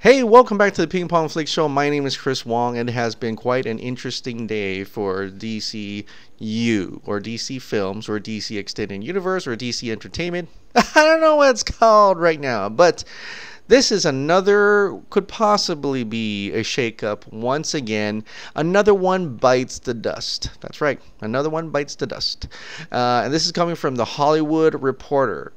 Hey, welcome back to the Ping Pong Flick Show. My name is Chris Wong, and it has been quite an interesting day for DCU, or DC Films, or DC Extended Universe, or DC Entertainment. I don't know what it's called right now, but this is another, could possibly be a shakeup once again. Another one bites the dust. That's right, another one bites the dust. And this is coming from the Hollywood Reporter.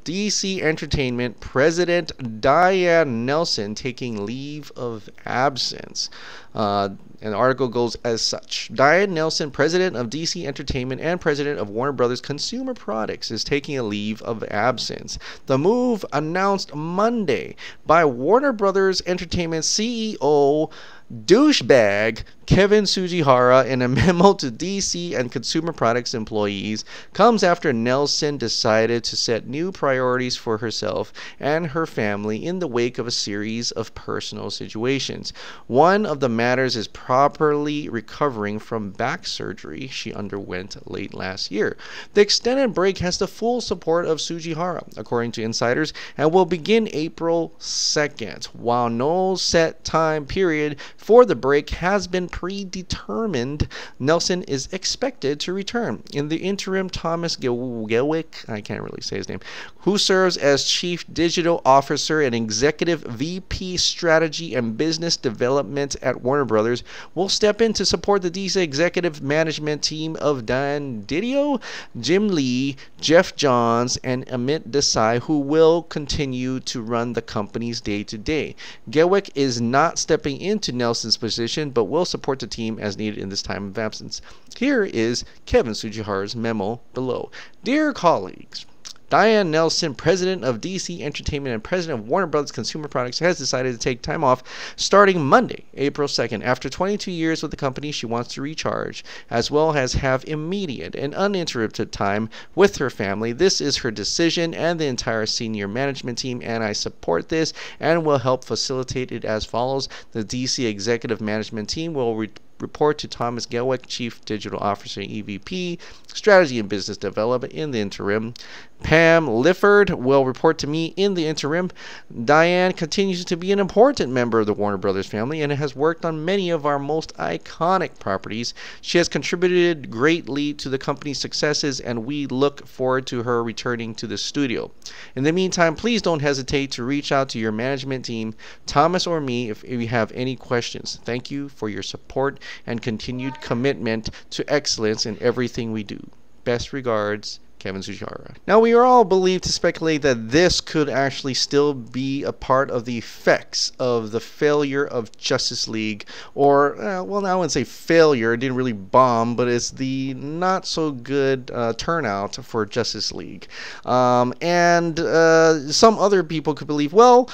DC Entertainment President Diane Nelson taking leave of absence. And the article goes as such. Diane Nelson, president of DC Entertainment and president of Warner Brothers Consumer Products, is taking a leave of absence. The move, announced Monday by Warner Brothers Entertainment CEO douchebag Kevin Tsujihara in a memo to DC and Consumer Products employees, comes after Nelson decided to set new priorities for herself and her family in the wake of a series of personal situations. One of the matters is properly recovering from back surgery she underwent late last year. The extended break has the full support of Tsujihara, according to insiders, and will begin April 2nd. While no set time period for the break has been predetermined, Nelson is expected to return. In the interim, Thomas Gewick, I can't really say his name, who serves as Chief Digital Officer and Executive VP Strategy and Business Development at Warner Brothers, will step in to support the DC executive management team of Dan Didio, Jim Lee, Jeff Johns, and Amit Desai, who will continue to run the company's day-to-day. Gewick is not stepping into Nelson's position, but will support the team as needed in this time of absence. Here is Kevin Tsujihara's memo below. Dear colleagues, Diane Nelson, president of DC Entertainment and president of Warner Brothers Consumer Products, has decided to take time off starting Monday, April 2nd. After 22 years with the company, she wants to recharge, as well as have immediate and uninterrupted time with her family. This is her decision and the entire senior management team, and I support this and will help facilitate it as follows. The DC executive management team will report to Thomas Gewick, Chief Digital Officer, EVP, Strategy and Business Development in the interim. Pam Lifford will report to me in the interim. Diane continues to be an important member of the Warner Brothers family and has worked on many of our most iconic properties. She has contributed greatly to the company's successes, and we look forward to her returning to the studio. In the meantime, please don't hesitate to reach out to your management team, Thomas or me, if you have any questions. Thank you for your support and continued commitment to excellence in everything we do. Best regards, Kevin Tsujihara. Now, we are all believed to speculate that this could actually still be a part of the effects of the failure of Justice League, or, well, I wouldn't say failure, it didn't really bomb, but it's the not so good turnout for Justice League. And some other people could believe, well,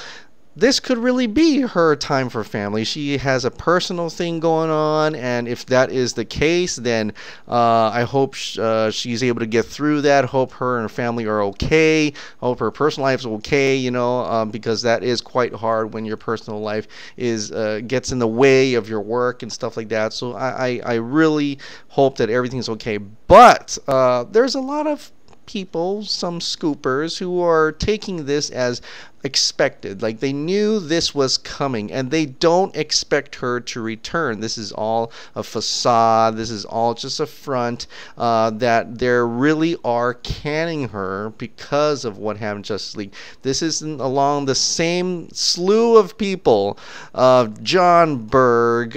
this could really be her time for family. She has a personal thing going on, and if that is the case, then I hope she's able to get through that. Hope her and her family are okay. Hope her personal life is okay, you know, because that is quite hard when your personal life is gets in the way of your work and stuff like that. So I really hope that everything's okay. But there's a lot of people, some scoopers, who are taking this as expected, like they knew this was coming, and they don't expect her to return. This is all a facade. This is all just a front, that they really are canning her because of what happened in Justice League. This isn't along the same slew of people, John Berg,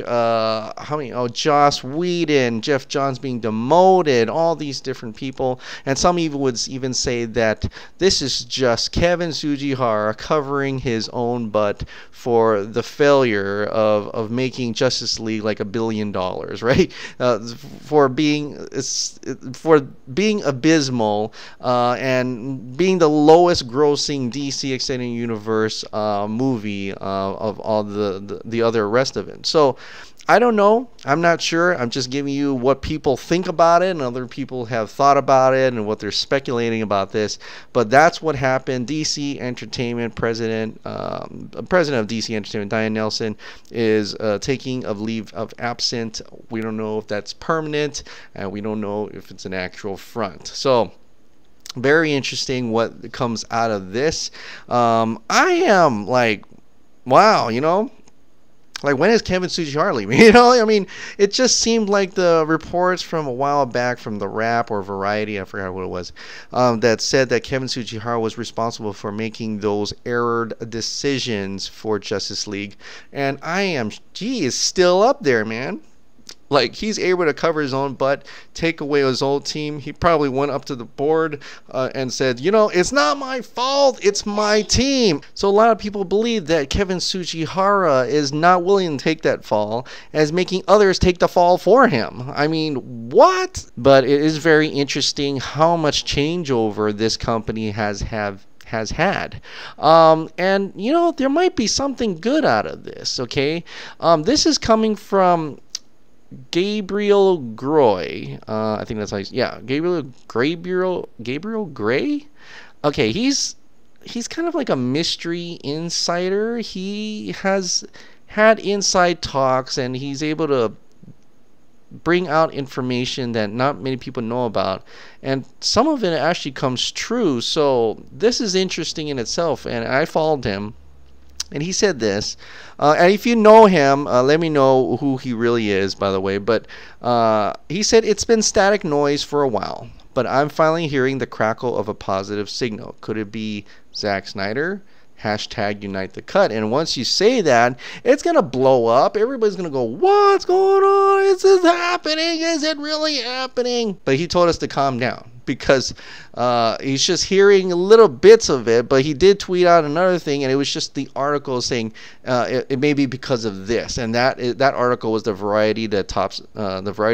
Joss Whedon, Jeff Johns being demoted, all these different people, and some even would even say that this is just Kevin Tsujihara covering his own butt for the failure of making Justice League like $1 billion, right? For being abysmal, and being the lowest grossing DC Extended Universe movie of all the other rest of it. So I don't know. I'm not sure. I'm just giving you what people think about it, and other people have thought about it and what they're speculating about this. But that's what happened. DC Entertainment president of DC Entertainment, Diane Nelson, is taking a leave of absence. We don't know if that's permanent, and we don't know if it's an actual front. So very interesting what comes out of this. I am like wow, you know, like, when is Kevin Tsujihara leaving? You know, I mean, it just seemed like the reports from a while back from the Wrap or Variety, I forgot what it was, that said that Kevin Tsujihara was responsible for making those errored decisions for Justice League. And he is still up there, man. Like, he's able to cover his own butt, take away his old team. He probably went up to the board and said, you know, it's not my fault, it's my team. So a lot of people believe that Kevin Tsujihara is not willing to take that fall, and is making others take the fall for him. I mean, what? But it is very interesting how much changeover this company has had. And, you know, there might be something good out of this, okay? This is coming from Gabriel Gray. I think that's how Gabriel Gray. Okay, he's kind of like a mystery insider. He has had inside talks, and he's able to bring out information that not many people know about, and some of it actually comes true. So this is interesting in itself, and I followed him. And he said this, and if you know him, let me know who he really is, by the way. But he said, it's been static noise for a while, but I'm finally hearing the crackle of a positive signal. Could it be Zack Snyder? Hashtag Unite the Cut. And once you say that, it's going to blow up. Everybody's going to go, what's going on? Is this happening? Is it really happening? But he told us to calm down, because he's just hearing little bits of it. But he did tweet out another thing, and it was just the article saying it may be because of this. And that article was the Variety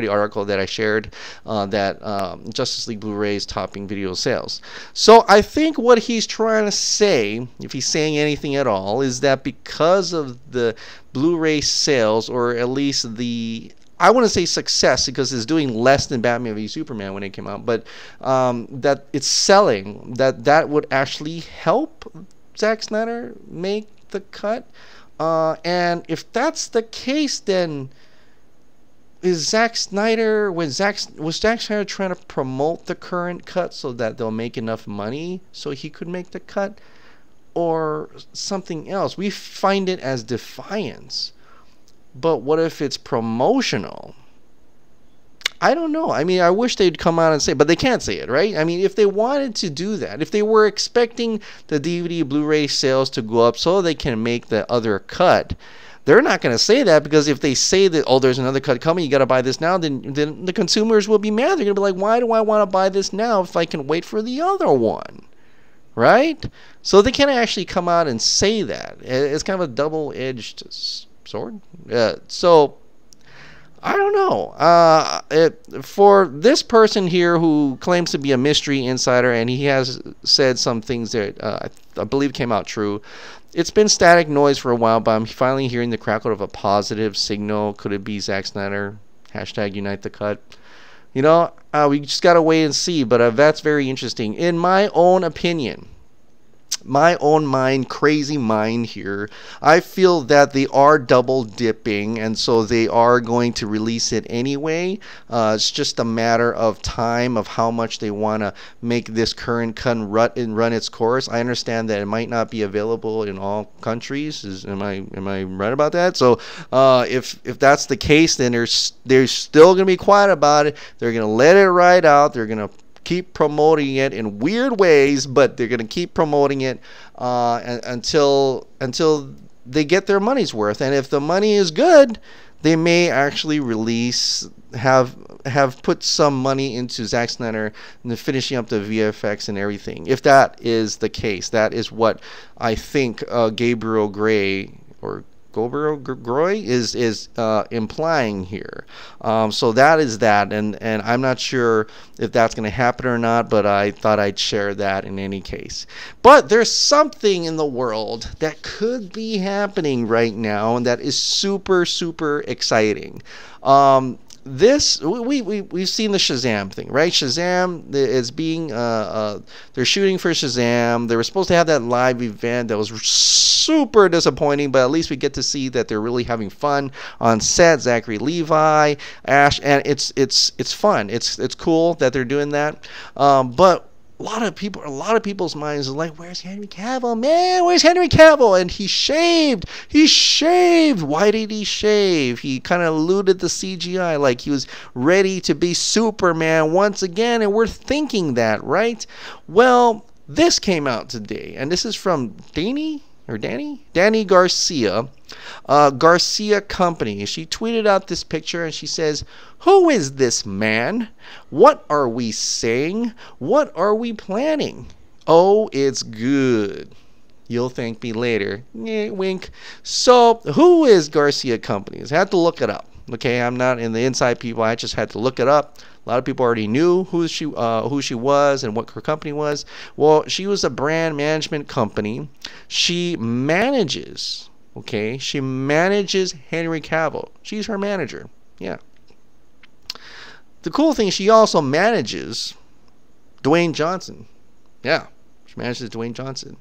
article that I shared, that Justice League Blu-rays topping video sales. So I think what he's trying to say, if he's saying anything at all, is that because of the Blu-ray sales, or at least I want to say success, because it's doing less than Batman v Superman when it came out, but that it's selling, that would actually help Zack Snyder make the cut. And if that's the case, then was Zack Snyder trying to promote the current cut so that they'll make enough money so he could make the cut, or something else? We find it as defiance. But what if it's promotional? I don't know. I mean, I wish they'd come out and say, but they can't say it, right? I mean, if they wanted to do that, if they were expecting the DVD Blu-ray sales to go up so they can make the other cut, they're not going to say that, because if they say that, oh, there's another cut coming, you got to buy this now, then the consumers will be mad. They're going to be like, why do I want to buy this now if I can wait for the other one? Right? So they can't actually come out and say that. It's kind of a double-edged sword. So I don't know. For this person here who claims to be a mystery insider, and he has said some things that I believe came out true. It's been static noise for a while, but I'm finally hearing the crackle of a positive signal. Could it be Zack Snyder? Hashtag Unite the Cut. You know, we just gotta wait and see. But that's very interesting. In my own opinion, my own crazy mind here, I feel that they are double dipping, and so they are going to release it anyway. It's just a matter of time of how much they want to make this current cut run its course. I understand that it might not be available in all countries. Am I right about that? So if that's the case, then they're still going to be quiet about it. They're going to let it ride out. They're going to keep promoting it in weird ways, but they're going to keep promoting it until they get their money's worth. And if the money is good, they may actually have put some money into Zack Snyder and finishing up the VFX and everything. If that is the case, that is what I think Gabriel Gray is implying here. So that is that, and I'm not sure if that's going to happen or not, but I thought I'd share that in any case. But there's something in the world that could be happening right now, and that is super, super exciting. We've seen the Shazam thing, right? Shazam is being they're shooting for Shazam. They were supposed to have that live event that was super disappointing, but at least we get to see that they're really having fun on set. Zachary Levi, Ash, and it's fun. It's cool that they're doing that. But a lot of people's minds are like, where's Henry Cavill, man? Where's Henry Cavill? And he shaved. He shaved. Why did he shave? He kind of eluded the CGI, like he was ready to be Superman once again, and we're thinking that, right? Well, this came out today, and this is from Dany Garcia, Garcia Companies. She tweeted out this picture and she says, "Who is this man? What are we saying? What are we planning? Oh, it's good. You'll thank me later." Wink. So, who is Garcia Companies? I had to look it up. Okay, I'm not in the inside people. I just had to look it up. A lot of people already knew who she was and what her company was. Well, she was a brand management company. She manages, okay? She manages Henry Cavill. She's her manager. Yeah. The cool thing, she also manages Dwayne Johnson. Yeah, she manages Dwayne Johnson.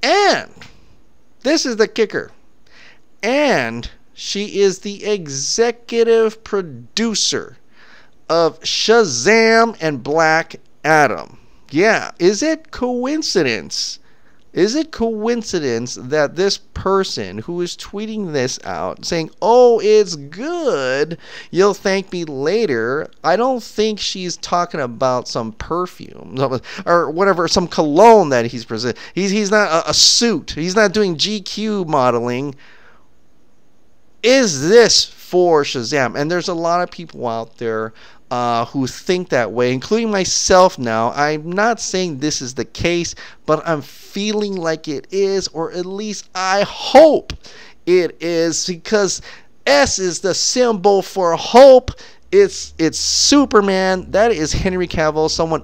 And this is the kicker. And she is the executive producer of Shazam and Black Adam. Yeah, is it coincidence? Is it coincidence that this person who is tweeting this out saying, "Oh, it's good, you'll thank me later," I don't think she's talking about some perfume or whatever, some cologne that he's presenting. He's not a suit. He's not doing GQ modeling. Is this for Shazam? And there's a lot of people out there who think that way, including myself now. I'm not saying this is the case, but I'm feeling like it is, or at least I hope it is, because S is the symbol for hope. It's Superman. That is Henry Cavill. Someone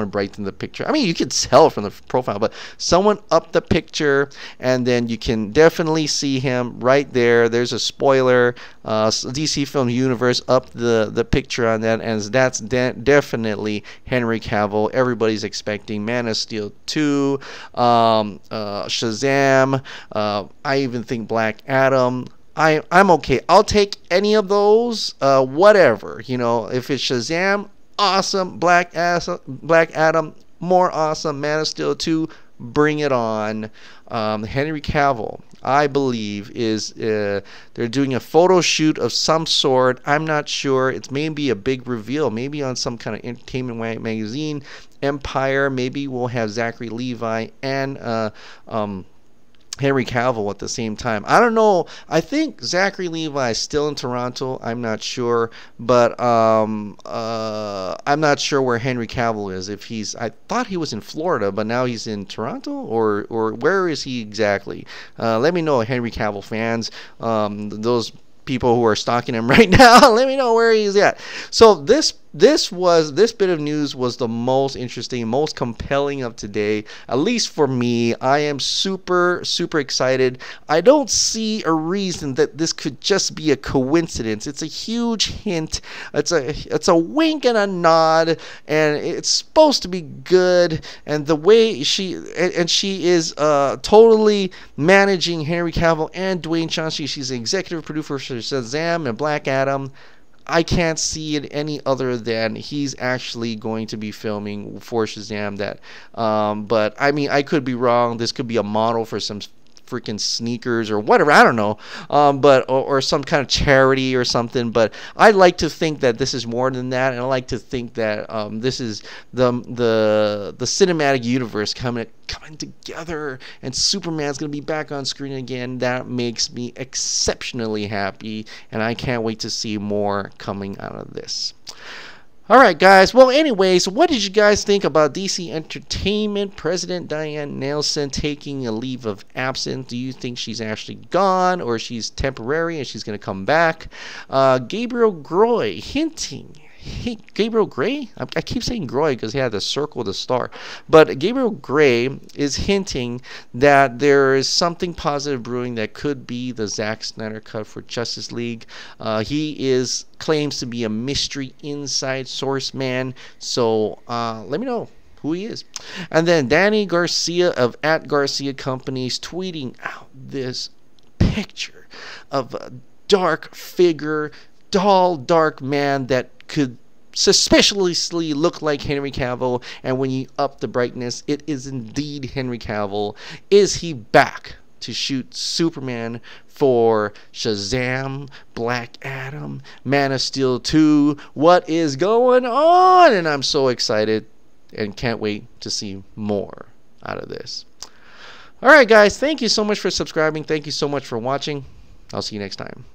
brightened the picture. I mean, you can tell from the profile, but someone upped the picture, and then you can definitely see him right there. There's a spoiler. DC Film Universe upped the picture on that, and that's definitely Henry Cavill. Everybody's expecting Man of Steel 2, Shazam. I even think Black Adam. I'm okay. I'll take any of those, whatever. You know, if it's Shazam, awesome. Black Adam, more awesome. Man of Steel 2, bring it on. Henry Cavill, I believe, is they're doing a photo shoot of some sort. I'm not sure. It's maybe a big reveal, maybe on some kind of entertainment magazine, Empire. Maybe we'll have Zachary Levi and Henry Cavill at the same time. I don't know. I think Zachary Levi is still in Toronto. I'm not sure, but I'm not sure where Henry Cavill is. If I thought he was in Florida, but now he's in Toronto, or where is he exactly? Let me know, Henry Cavill fans. Those people who are stalking him right now, let me know where he's at. So this bit of news was the most interesting, most compelling of today, at least for me. I am super excited. I don't see a reason that this could just be a coincidence. It's a huge hint. It's a wink and a nod, and it's supposed to be good. And the way she is totally managing Henry Cavill and Dwayne Johnson. She's the executive producer for Shazam and Black Adam. I can't see it any other than he's actually going to be filming for Shazam that. But I mean, I could be wrong. This could be a model for some freaking sneakers or whatever, I don't know, or some kind of charity or something. But I like to think that this is more than that, and I like to think that this is the cinematic universe coming together, and Superman's gonna be back on screen again. That makes me exceptionally happy, and I can't wait to see more coming out of this. Alright guys, well anyways, what did you guys think about DC Entertainment President Diane Nelson taking a leave of absence? Do you think she's actually gone, or she's temporary and she's going to come back? Gabriel Gray hinting. Gabriel Gray? I keep saying Gray because he had the circle, the star. But Gabriel Gray is hinting that there is something positive brewing that could be the Zack Snyder Cut for Justice League. He claims to be a mystery inside source man. So let me know who he is. And then Dany Garcia of @Garcia Companies tweeting out this picture of a dark figure, tall, dark man that could suspiciously look like Henry Cavill, and when you up the brightness, it is indeed Henry Cavill. Is he back to shoot Superman for Shazam, Black Adam, Man of Steel 2? What is going on? And I'm so excited and can't wait to see more out of this. Alright guys, thank you so much for subscribing. Thank you so much for watching. I'll see you next time.